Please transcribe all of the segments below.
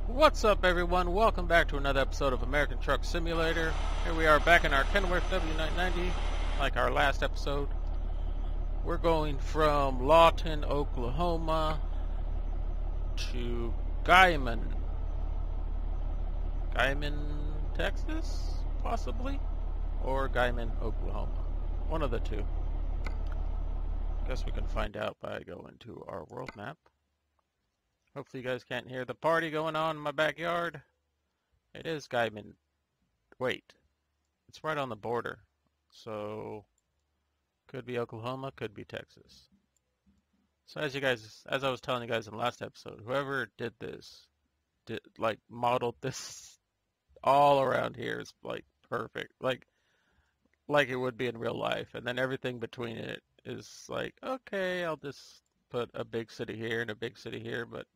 What's up, everyone? Welcome back to another episode of American Truck Simulator. Here we are back in our Kenworth W990, like our last episode. We're going from Lawton, Oklahoma to Guymon, Texas, possibly? Or Guymon, Oklahoma. One of the two. Guess we can find out by going to our world map. Hopefully you guys can't hear the party going on in my backyard. It is Guymon. Wait. It's right on the border. So, could be Oklahoma, could be Texas. So as I was telling you guys in the last episode, whoever did this, modeled this all around here is like perfect. Like it would be in real life. And then everything between it is like, okay, I'll just put a big city here and a big city here, but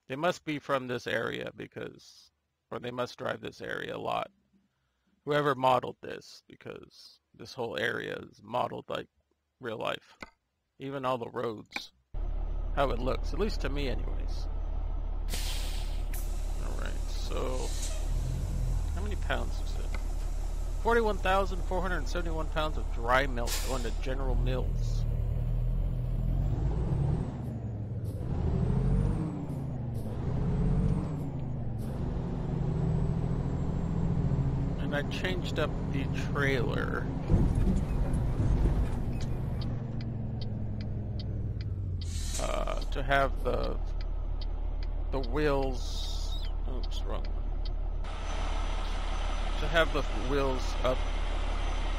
they must be from this area or they must drive this area a lot. Whoever modeled this, because this whole area is modeled like real life. Even all the roads, how it looks, at least to me anyways. Alright, so, how many pounds is it? 41,471 pounds of dry milk going to General Mills. And I changed up the trailer. To have the wheels. Oops, wrong one. To have the wheels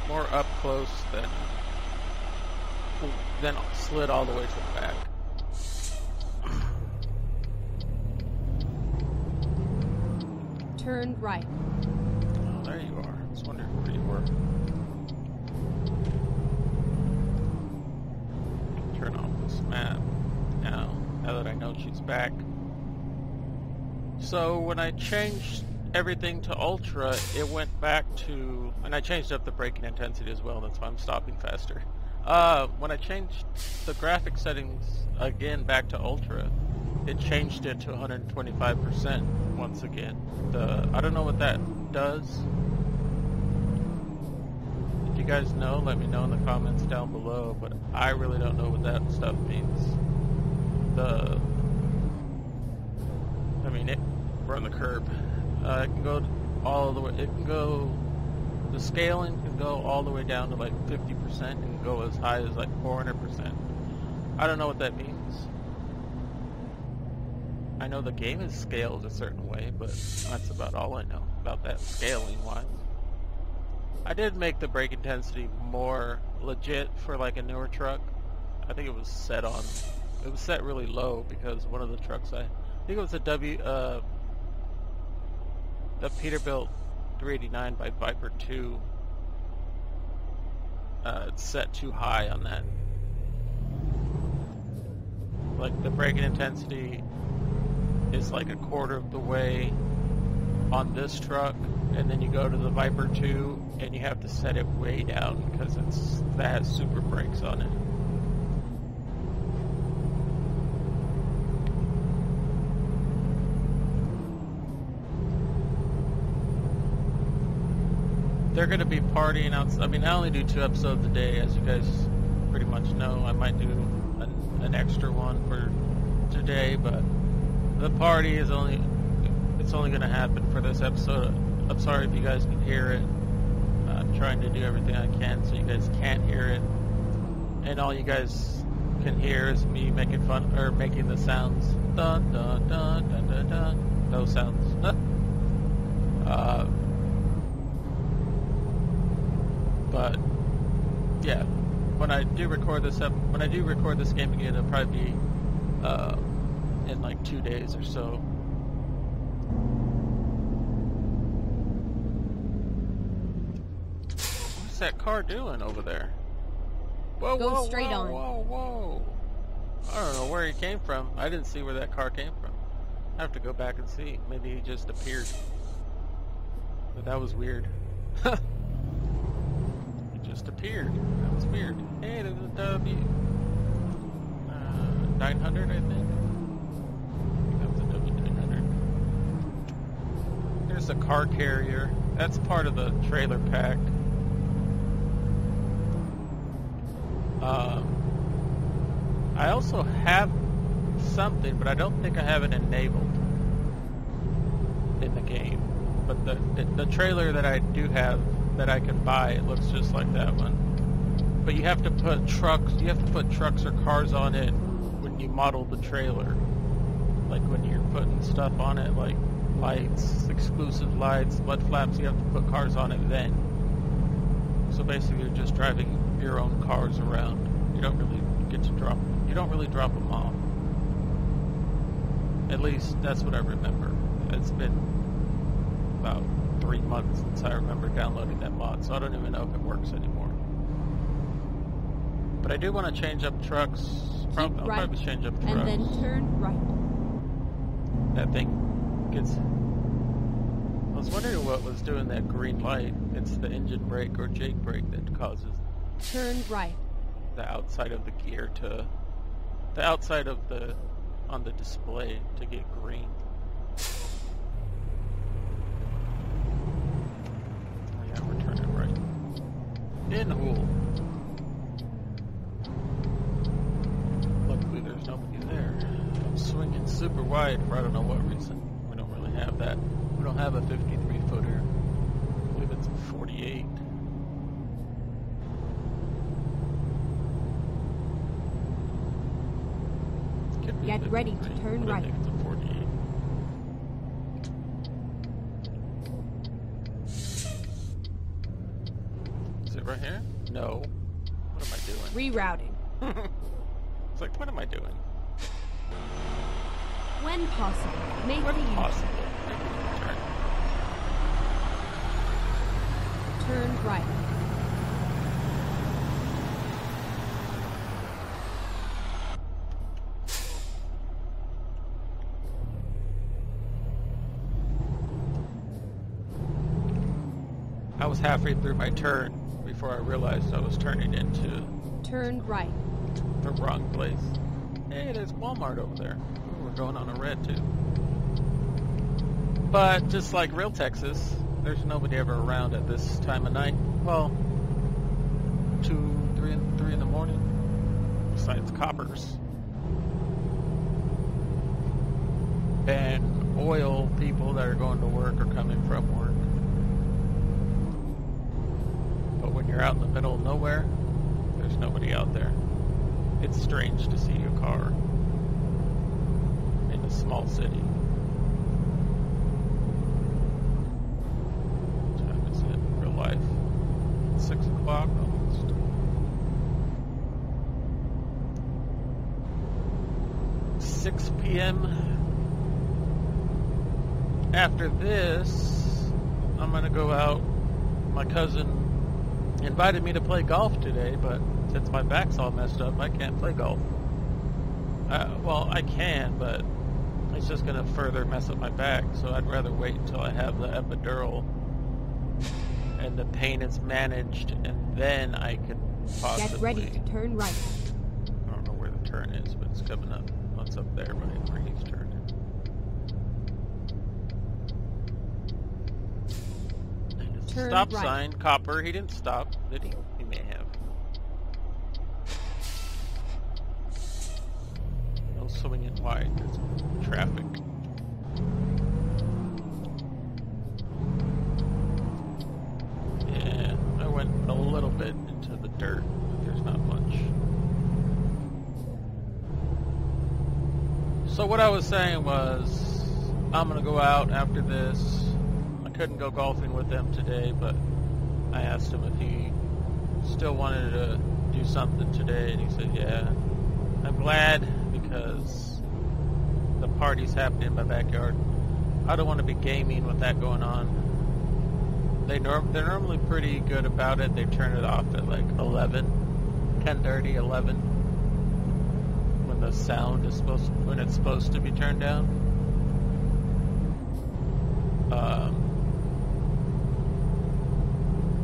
more up close than slid all the way to the back. Turn right. Oh, there you are. I was wondering where you were. Turn off this map now that I know she's back. So when I changed everything to Ultra, it went back to, and I changed up the braking intensity as well, that's why I'm stopping faster. When I changed the graphic settings again back to Ultra, it changed it to 125% once again. I don't know what that does. If you guys know, let me know in the comments down below, but I really don't know what that stuff means. We're on the curb. It can go all the way, the scaling can go all the way down to like 50% and go as high as like 400%. I don't know what that means. I know the game is scaled a certain way, but that's about all I know about that scaling wise. I did make the brake intensity more legit for like a newer truck. I think it was set really low because one of the trucks I think it was a Peterbilt 389 by Viper 2. It's set too high on that. Like the braking intensity is like a quarter of the way on this truck, and then you go to the Viper 2 and you have to set it way down because that has super brakes on it. They're going to be partying outside. I mean, I only do 2 episodes a day, as you guys pretty much know. I might do an extra one for today, but the party is only going to happen for this episode. I'm sorry if you guys can hear it. I'm trying to do everything I can so you guys can't hear it. And all you guys can hear is me making fun, or making the sounds. Dun, dun, dun, dun, dun, dun. Those sounds. But yeah, when I do record this game again, it'll probably be in like 2 days or so. What's that car doing over there? Whoa, Go whoa, straight whoa, on. whoa, whoa! I don't know where he came from. I didn't see where that car came from. I have to go back and see. Maybe he just appeared. But that was weird. Just appeared. That was weird. Hey, there's a W. 900, I think. That was a W900. a car carrier. That's part of the trailer pack. I also have something, but I don't think I have it enabled in the game. But the trailer that I do have that I can buy, it looks just like that one. But you have to put trucks or cars on it when you model the trailer. Like when you're putting stuff on it, like lights, exclusive lights, mud flaps, you have to put cars on it then. So basically you're just driving your own cars around. You don't really get to drop them off. At least that's what I remember. It's been about 3 months since I remember downloading that mod, so I don't even know if it works anymore. But I do want to change up trucks. I'll probably change up trucks. And then turn right. That thing gets... I was wondering what was doing that green light. It's the engine brake or Jake brake that causes... Turn right. The outside of the gear to... The outside of the... on the display to get green. Oh yeah, we're turning right. In Hool. Luckily there's nobody there. I'm swinging super wide for I don't know what reason. We don't really have that. We don't have a 53 footer. I believe it's a 48. Get ready to turn right. I think it's a 48. Is it right here? No. What am I doing? Rerouting. It's like, what am I doing? When possible, make When the possible. turn right. I was halfway through my turn before I realized I was turning into Turn right. the wrong place. Hey, there's Walmart over there. Ooh, we're going on a red too. But just like real Texas, there's nobody ever around at this time of night. Well, 3 in the morning. Besides coppers and oil people that are going to work or coming from work. But when you're out in the middle of nowhere, there's nobody out there. It's strange to see a car in a small city. What time is it in real life? 6 o'clock almost. $6 p.m. After this, I'm gonna go out. My cousin invited me to play golf today, but since my back's all messed up, I can't play golf. Well, I can, but it's just going to further mess up my back, so I'd rather wait until I have the epidural and the pain is managed, and then I could possibly... Get ready to turn right. I don't know where the turn is, but it's coming up. Oh, it's up there, right where he's turning. Turn Stop right. sign, copper. He didn't stop, did he? He may have. No swinging wide. There's traffic. Yeah, I went a little bit into the dirt, but there's not much. So what I was saying was, I'm gonna go out after this. Couldn't go golfing with them today, but I asked him if he still wanted to do something today, and he said, yeah. I'm glad because the party's happening in my backyard. I don't want to be gaming with that going on. They're normally pretty good about it. They turn it off at like 10:30, 11, when the sound is when it's supposed to be turned down.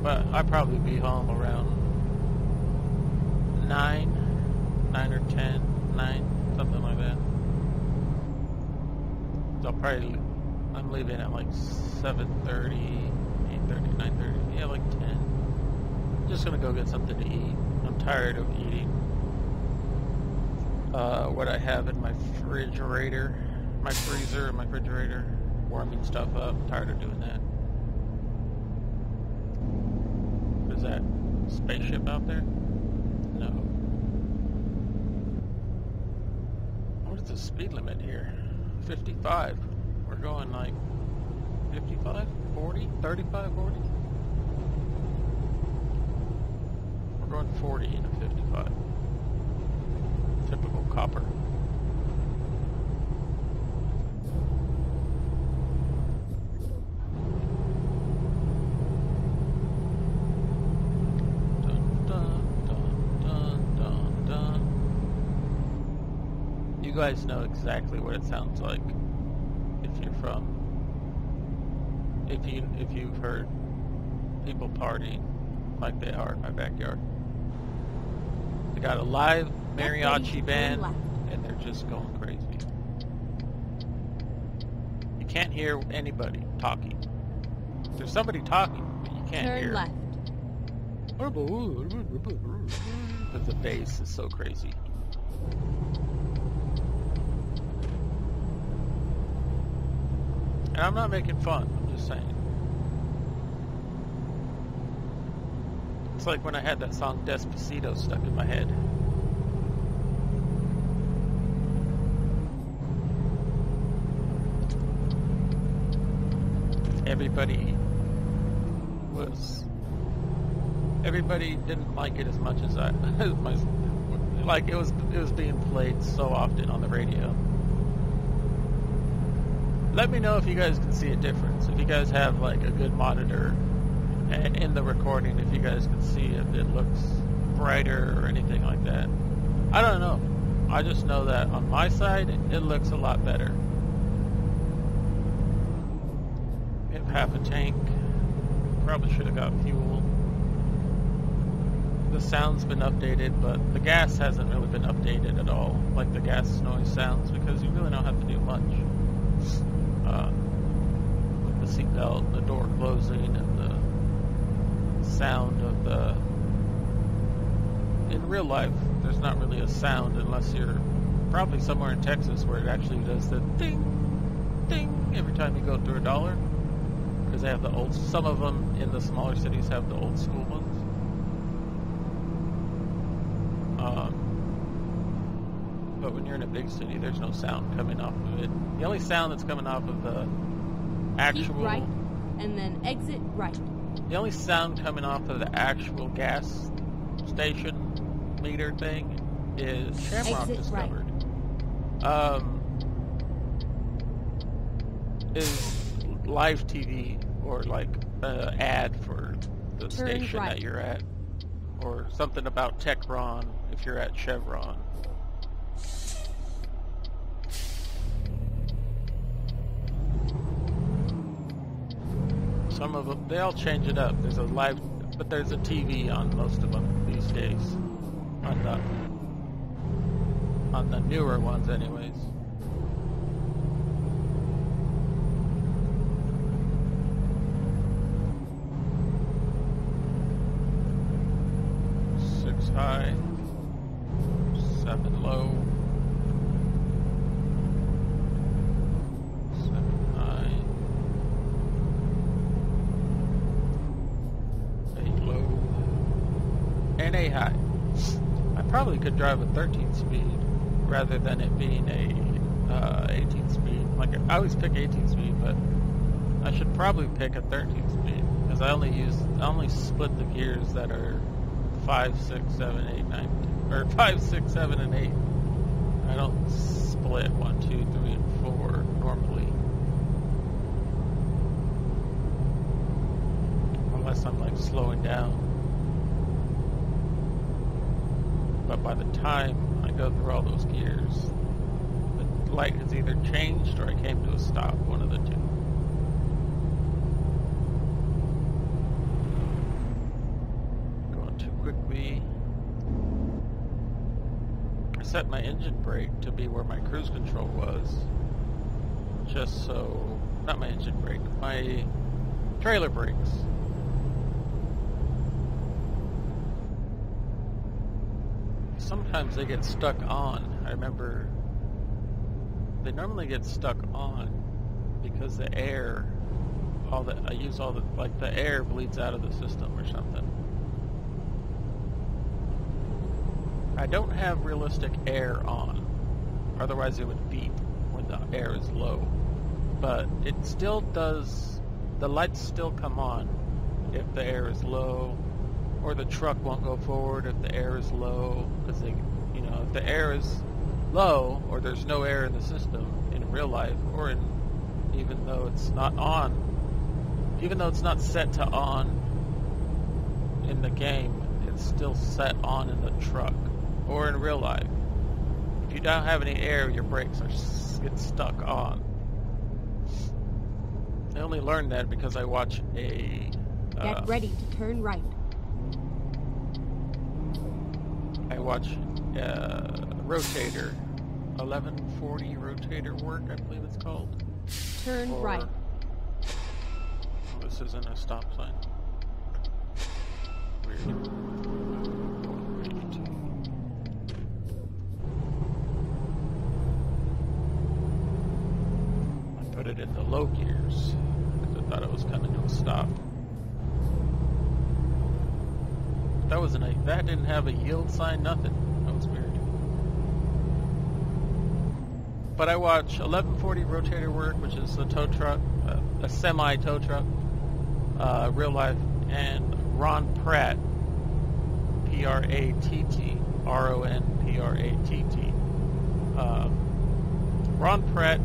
But I'd probably be home around 9 or 10, 9, something like that. So I'm leaving at like 7:30, 8:30, 9:30. Yeah, like 10. Just gonna go get something to eat. I'm tired of eating what I have in my refrigerator, my freezer, and my refrigerator, warming stuff up. I'm tired of doing that. What is that? Spaceship out there? No. What is the speed limit here? 55. We're going like 55, 40, 35, 40? We're going 40 in a 55. Typical copper. You guys know exactly what it sounds like if you're from, if you've heard people partying like they are in my backyard. They got a live mariachi band and they're just going crazy. You can't hear anybody talking. There's somebody talking, but you can't hear. Turn left. But the bass is so crazy. And I'm not making fun, I'm just saying. It's like when I had that song Despacito stuck in my head. Everybody didn't like it as much as I, like it was being played so often on the radio. Let me know if you guys can see a difference. If you guys have like a good monitor and in the recording, if you guys can see if it looks brighter or anything like that. I don't know. I just know that on my side, it looks a lot better. We have half a tank. Probably should have got fuel. The sound's been updated, but the gas hasn't really been updated at all. Like the gas noise sounds, because you really don't have to do much. With the seatbelt, the door closing, and the sound of the... In real life, there's not really a sound unless you're probably somewhere in Texas where it actually does the ding, ding every time you go through a dollar. Because they have the old... Some of them in the smaller cities have the old school ones. But when you're in a big city, there's no sound coming off of it. The only sound that's coming off of the actual... Keep right, and then exit right. The only sound coming off of the actual gas station meter thing is Shamrock Exit discovered. Right. Is live TV or like an ad for the Turn station right. that you're at, or something about Techron if you're at Chevron. Some of them, they all change it up. There's a live, but there's a TV on most of them these days. On the newer ones, anyways. Six high, 7 low. 7 high. 8 low. And 8 high. I probably could drive a 13 speed rather than it being a 18 speed. Like I always pick 18 speed, but I should probably pick a 13 speed because I only split the gears that are 5, 6, 7, 8, 9, or 5, 6, 7, and 8. I don't split 1, 2, 3, and 4 normally, unless I'm like slowing down. But by the time I go through all those gears, the light has either changed or I came to a stop, one of the two. Going too quickly. I set my engine brake to be where my cruise control was, just so not my engine brake, my trailer brakes. Sometimes they get stuck on. I remember they normally get stuck on because the air, the air bleeds out of the system or something. I don't have realistic air on, otherwise it would beep when the air is low. But it still does, the lights still come on if the air is low, or the truck won't go forward if the air is low, because if the air is low, or there's no air in the system in real life, or even though it's not on, even though it's not set to on in the game, it's still set on in the truck, or in real life. If you don't have any air, your brakes get stuck on. I only learned that because I watch a... Get ready to turn right. I watch rotator, 1140 rotator work, I believe it's called. Turn right. Oh, this isn't a stop sign. Weird. I put it in the low gears because I thought it was coming to a stop. That didn't have a yield sign, nothing. That was weird. But I watch 1140 rotator work, which is a tow truck, a semi tow truck, real life, and Ron Pratt, P-R-A-T-T, R-O-N-P-R-A-T-T. Ron Pratt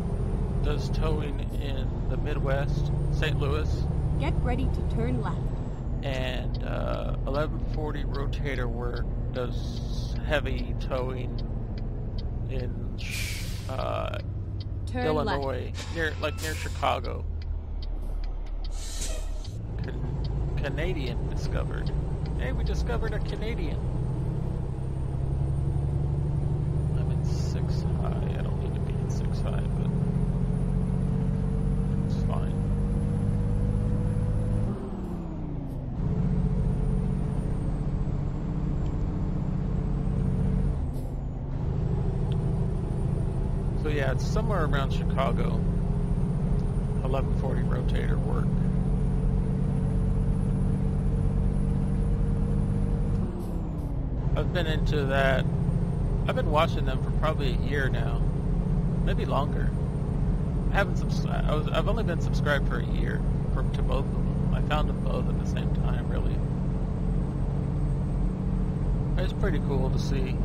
does towing in the Midwest, St. Louis. Get ready to turn left. And 1140 rotator work does heavy towing in Illinois, near Chicago. Canadian discovered. Hey, we discovered a Canadian. I'm in 6 high. I don't need to be in 6 high, but it's fine. So yeah, it's somewhere around Chicago. 1140 rotator work. I've been into that. I've been watching them for probably a year now, maybe longer. I've only been subscribed for a year to both of them. I found them both at the same time, really. It's pretty cool to see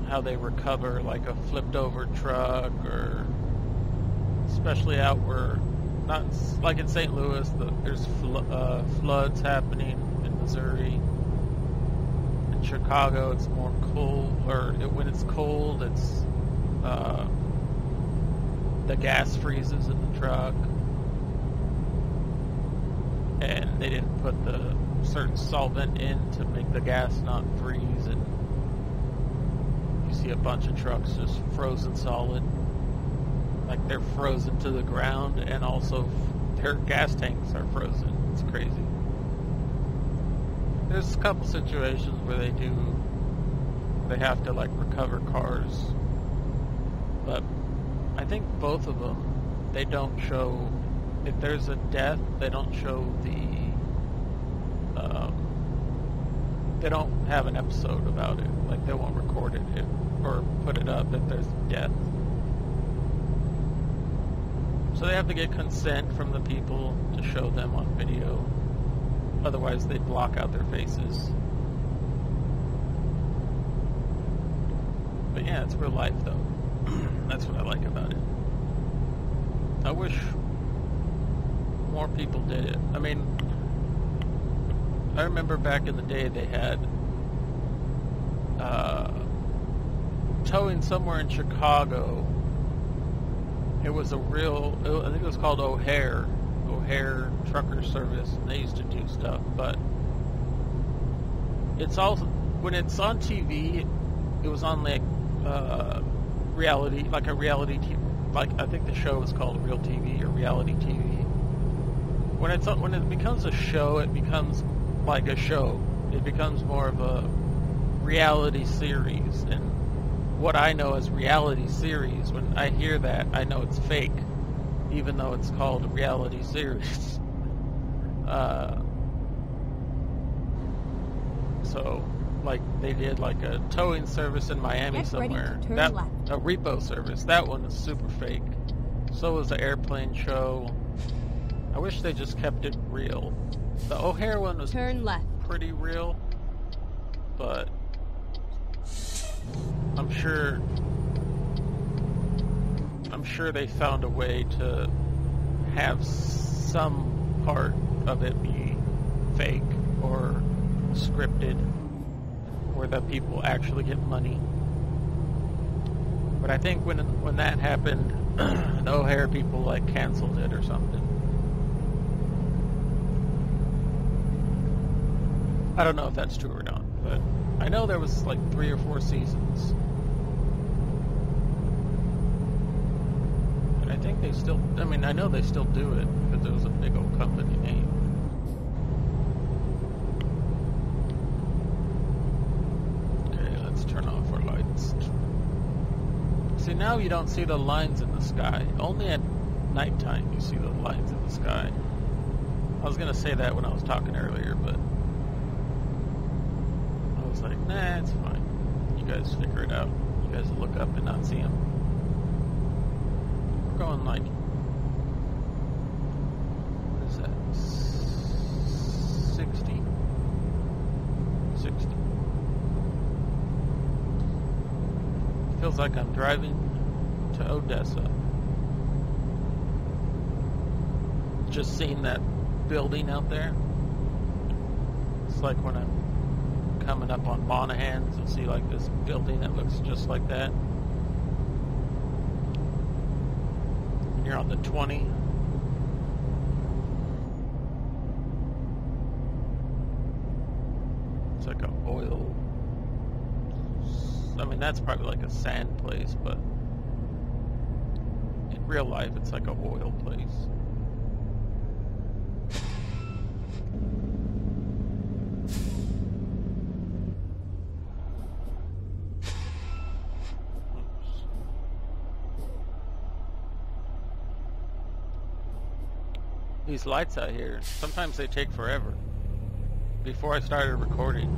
how they recover like a flipped over truck, or especially out where, not like in St. Louis, there's floods happening in Missouri. In Chicago, it's more cold, or when it's cold, it's the gas freezes in the truck, and they didn't put the certain solvent in to make the gas not freeze, and you see a bunch of trucks just frozen solid, like they're frozen to the ground, and also their gas tanks are frozen. It's crazy. There's a couple situations where they have to like recover cars, but I think both of them, they don't show, if there's a death, they don't show they don't have an episode about it, like they won't record it or put it up if there's death. So they have to get consent from the people to show them on video. Otherwise, they block out their faces. But yeah, it's real life, though. That's what I like about it. I wish more people did it. I mean, I remember back in the day they had towing somewhere in Chicago. It was I think it was called O'Hare Trucker Service, and they used to do stuff, but it's also, when it's on TV, it was on like reality like I think the show is called Real TV or Reality TV. When it becomes a show, it becomes like a show. It becomes more of a reality series. And what I know as reality series, when I hear that, I know it's fake, even though it's called a reality series. So, like they did like a towing service in Miami somewhere. That a repo service. That one is super fake. So was the airplane show. I wish they just kept it real. The O'Hare one was pretty real, but I'm sure they found a way to have some part of it be fake or scripted, where the people actually get money. But I think when that happened, the O'Hare people like canceled it or something. I don't know if that's true or not, but I know there was like 3 or 4 seasons. And I think they still, I know they still do it because it was a big old company name. Okay, let's turn off our lights. See, now you don't see the lines in the sky. Only at nighttime you see the lines in the sky. I was going to say that when I was talking earlier, but I was like, nah, it's fine. You guys figure it out. You guys will look up and not see them. We're going like, what is that? 60. Feels like I'm driving to Odessa. Just seeing that building out there. It's like when I'm coming up on Monahans, you'll see like this building that looks just like that. And you're on the 20. It's like an oil. That's probably like a sand place, but in real life it's like an oil place. These lights out here, sometimes they take forever. Before I started recording,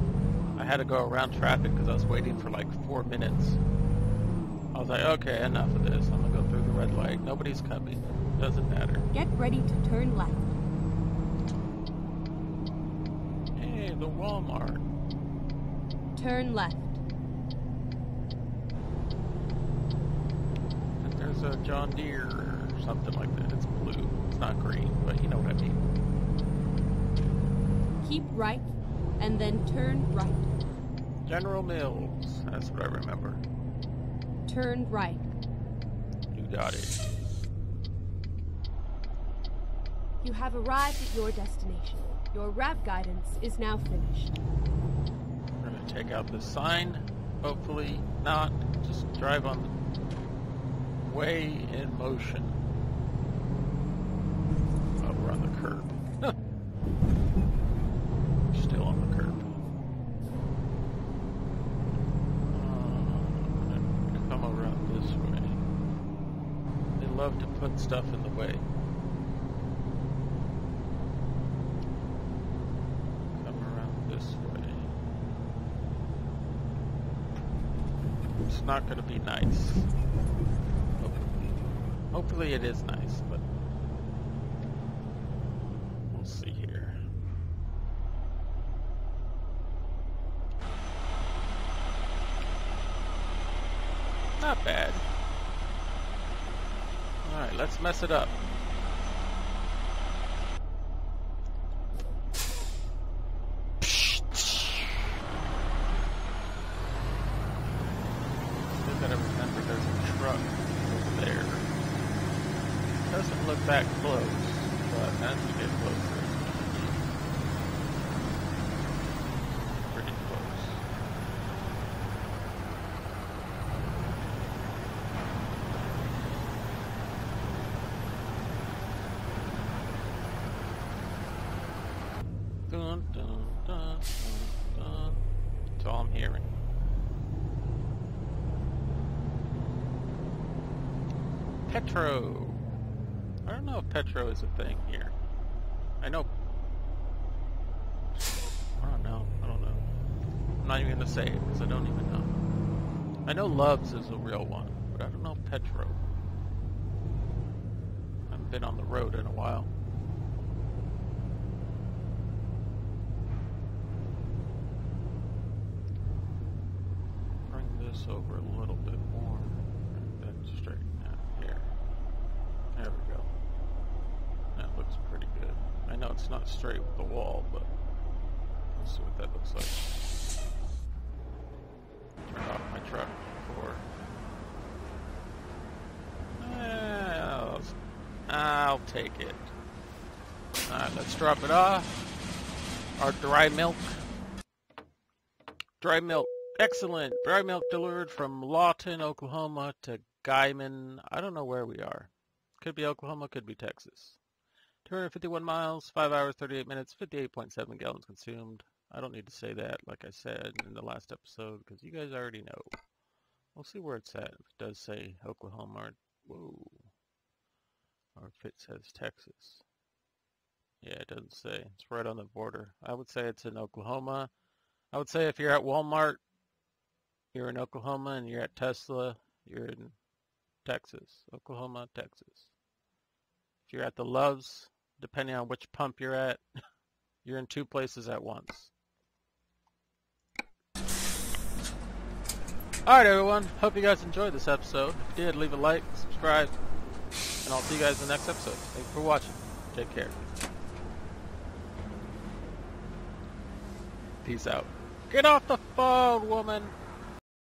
I had to go around traffic because I was waiting for like 4 minutes. I was like, okay, enough of this. I'm going to go through the red light. Nobody's coming. Doesn't matter. Get ready to turn left. Hey, the Walmart. Turn left. And there's a John Deere or something like that. It's blue. It's not green, but you know what I mean. Keep right, and then turn right. General Mills. That's what I remember. Turn right. You got it. You have arrived at your destination. Your route guidance is now finished. We're going to take out this sign. Hopefully not. Just drive on the way in motion. Oh, we're on the curb. Still on the curb. Come around this way. They love to put stuff in the way. Come around this way. It's not going to be nice. Hopefully it is nice, but we'll see here. Not bad. Alright, let's mess it up. Still gotta remember there's a truck over there. Doesn't look that close, but as we get closer, it's pretty close. I'm hearing. Petro. I don't know if Petro is a thing here. I know. I don't know. I'm not even gonna say it because I don't even know. I know Loves is a real one, but I don't know Petro. I haven't been on the road in a while. Bring this over a little bit more, and then straighten out here. There we go. That looks pretty good. I know it's not straight with the wall, but let's see what that looks like. Turn off my truck for... I'll take it. Alright, let's drop it off. Our dry milk. Dry milk. Excellent. Dry milk delivered from Lawton, Oklahoma to Guyman. I don't know where we are. Could be Oklahoma, could be Texas. 251 miles, 5 hours, 38 minutes, 58.7 gallons consumed. I don't need to say that, like I said in the last episode, because you guys already know. We'll see where it's at. If it does say Oklahoma, or, whoa, or if it says Texas. Yeah, it doesn't say. It's right on the border. I would say it's in Oklahoma. I would say if you're at Walmart, you're in Oklahoma, and you're at Tesla, you're in Texas. Oklahoma, Texas. If you're at the Loves, depending on which pump you're at, you're in two places at once. Alright everyone, hope you guys enjoyed this episode. If you did, leave a like, subscribe, and I'll see you guys in the next episode. Thanks for watching. Take care. Peace out. Get off the phone, woman!